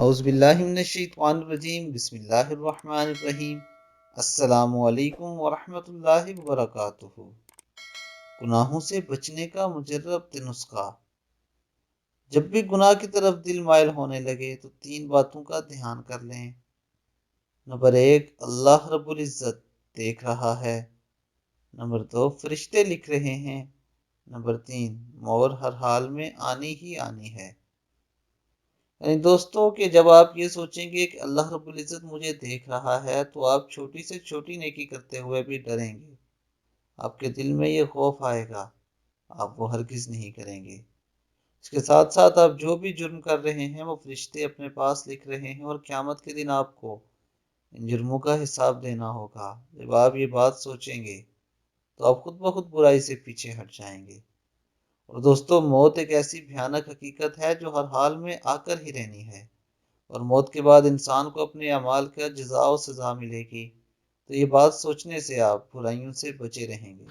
اعوذ باللہ من الشیطان الرجیم، بسم اللہ الرحمن الرحیم۔ السلام علیکم ورحمۃ اللہ وبرکاتہ۔ گناہوں سے بچنے کا مجرب نسخہ۔ جب بھی گناہ کی طرف دل مائل ہونے لگے تو 3 باتوں کا دھیان کر لیں۔ نمبر 1، اللہ رب العزت دیکھ رہا ہے۔ نمبر 2، فرشتے لکھ رہے ہیں۔ نمبر 3، مور ہر حال میں آنی ہی آنی ہے۔ یعنی دوستوں کہ جب آپ یہ سوچیں گے کہ اللہ رب العزت مجھے دیکھ رہا ہے تو آپ چھوٹی سے چھوٹی نیکی کرتے ہوئے بھی ڈریں گے، آپ کے دل میں یہ خوف آئے گا، آپ وہ ہرگز نہیں کریں گے۔ اس کے ساتھ ساتھ آپ جو بھی جرم کر رہے ہیں وہ فرشتے اپنے پاس لکھ رہے ہیں، اور قیامت کے دن آپ کو ان جرموں کا حساب دینا ہوگا۔ جب آپ یہ بات سوچیں گے تو آپ خود بخود برائی سے پیچھے ہٹ جائیں گے۔ اور دوستو، موت ایک ایسی بھیانک حقیقت ہے جو ہر حال میں آ کر ہی رہنی ہے، اور موت کے بعد انسان کو اپنے اعمال کا جزا و سزا ملے گی۔ تو یہ بات سوچنے سے آپ برائیوں سے بچے رہیں گے۔